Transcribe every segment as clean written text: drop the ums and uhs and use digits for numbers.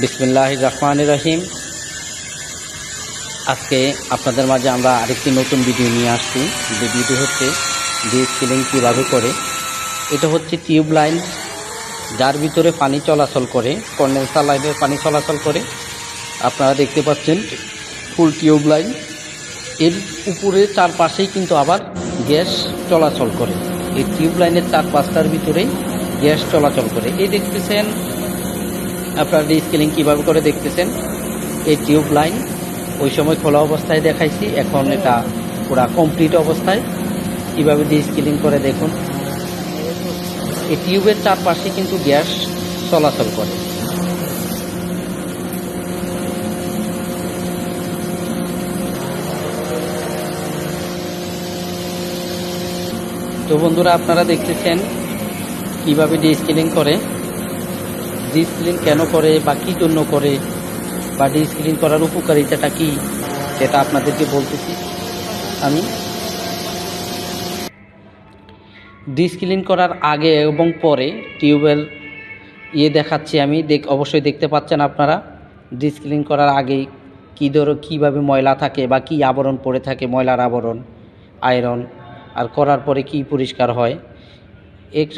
বিসমিল্লাহির রহমানির রহিম। আজকে আপনাদের মাঝে আমরা আরেকটি নতুন ভিডিও নিয়ে আসছি। ভিডিওটি হচ্ছে ডিসকিলিং কীভাবে করে। এটা হচ্ছে টিউব লাইন, যার ভিতরে পানি চলাচল করে, কন্ডেন্সার লাইনের পানি চলাচল করে। আপনারা দেখতে পাচ্ছেন ফুল টিউব লাইন। এর উপরে চারপাশেই কিন্তু আবার গ্যাস চলাচল করে। এই টিউব লাইনের চার পাঁচটার ভিতরেই গ্যাস চলাচল করে। এই দেখতেছেন আপনারা ডিসকিলিং কীভাবে করে দেখতেছেন। এই টিউব লাইন ওই সময় খোলা অবস্থায় দেখাইছি, এখন এটা পুরা কমপ্লিট অবস্থায়। কীভাবে ডিসকিলিং করে দেখুন। এই টিউবের চারপাশে কিন্তু গ্যাস চলাচল করে। তো বন্ধুরা, আপনারা দেখতেছেন কীভাবে ডিসকিলিং করে। ডিসকিলিং কেন করে বা কী জন্য করে, বা ডিসকিলিং করার উপকারিতাটা কী, সেটা আপনাদেরকে বলতেছি। আমি ডিসকিলিং করার আগে এবং পরে টিউবের দেখাচ্ছি আমি। অবশ্যই দেখতে পাচ্ছেন আপনারা। ডিসকিলিং করার আগেই কীভাবে ময়লা থাকে বা কী আবরণ পড়ে থাকে, ময়লার আবরণ, আয়রন, আর করার পরে কি পরিষ্কার হয়।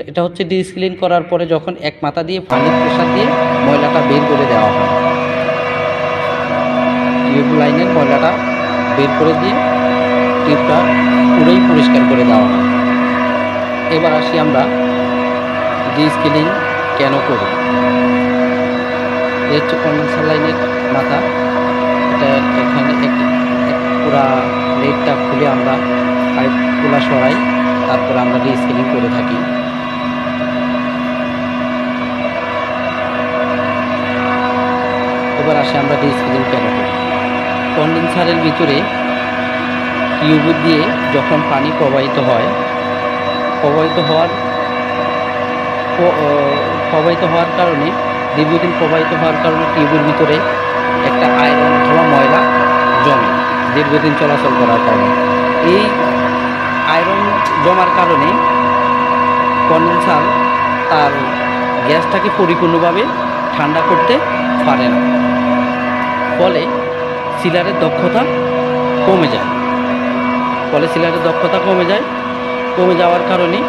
এটা হচ্ছে ডিসকিলিং করার পরে যখন এক মাথা দিয়ে পানির প্রেসার দিয়ে ময়লাটা বের করে দেওয়া হয়। টিউব লাইনের ময়লাটা বের করে দিয়ে টিউবটা পুরোই পরিষ্কার করে দেওয়া হয়। এবার আসি আমরা ডিসকিলিং কেন করি। এর হচ্ছে কন্ডেন্সার লাইনের মাথা। এটা এখানে পুরা প্লেটটা খুলে আমরা পাইপগুলো সরাই, তারপরে আমরা ডিসকিলিং করে থাকি। এবার আসে আমরা ডিসকিলিং কেন করি। কন্ডেন্সারের ভিতরে টিউব দিয়ে যখন পানি প্রবাহিত হওয়ার কারণে, দীর্ঘদিন প্রবাহিত হওয়ার কারণে টিউবের ভিতরে একটা আয়রন অথবা ময়লা জমে দীর্ঘদিন চলাচল করার কারণে। এই আয়রন জমার কারণে কন্ডেন্সার তার গ্যাসটাকে পরিপূর্ণভাবে ঠান্ডা করতে পারে না, ফলে সিলারের দক্ষতা কমে যায়। কমে যাওয়ার কারণে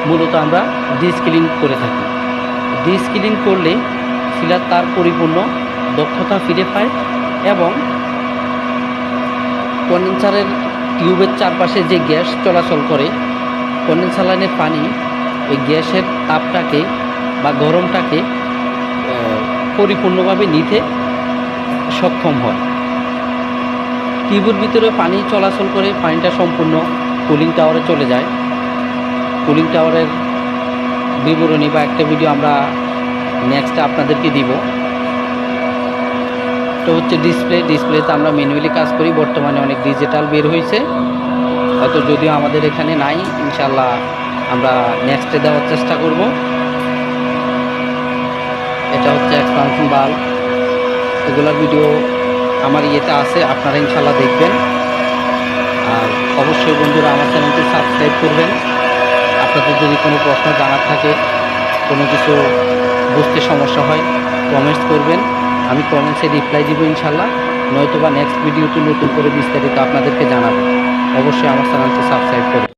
মূলত আমরা ডিসকিলিং করে থাকি। ডিসকিলিং করলে সিলার তার পরিপূর্ণ দক্ষতা ফিরে পায় এবং কন্ডেন্সারের টিউবের চারপাশে যে গ্যাস চলাচল করে, কন্ডেন্সার লাইনের পানি ওই গ্যাসের তাপটাকে বা গরমটাকে পরিপূর্ণভাবে নিতে সক্ষম হয়। টিউবের ভিতরে পানি চলাচল করে পানিটা সম্পূর্ণ কুলিং টাওয়ারে চলে যায়। কুলিং টাওয়ারের বিবরণী বা একটা ভিডিও আমরা নেক্সটে আপনাদেরকে দিব। তো হচ্ছে ডিসপ্লেতে আমরা ম্যানুয়ালি কাজ করি। বর্তমানে অনেক ডিজিটাল বের হয়েছে, হয়তো যদিও আমাদের এখানে নাই। ইনশাল্লাহ আমরা নেক্সটে দেওয়ার চেষ্টা করব। এটা হচ্ছে এক্সপানশন বাল্ব। এগুলোর ভিডিও আমার আছে, আপনারা ইনশাল্লাহ দেখবেন। আর অবশ্যই বন্ধুরা আমার চ্যানেলটি সাবস্ক্রাইব করবেন। আপনাদের যদি কোনো প্রশ্ন জানার থাকে, কোনো কিছু বুঝতে সমস্যা হয়, কমেন্টস করবেন। আমি কমেন্টসে রিপ্লাই দিব ইনশাল্লাহ। নয়তোবা নেক্সট ভিডিওতে নতুন করে বিস্তারিত আপনাদেরকে জানাবো। অবশ্যই আমার চ্যানেলটি সাবস্ক্রাইব করবেন।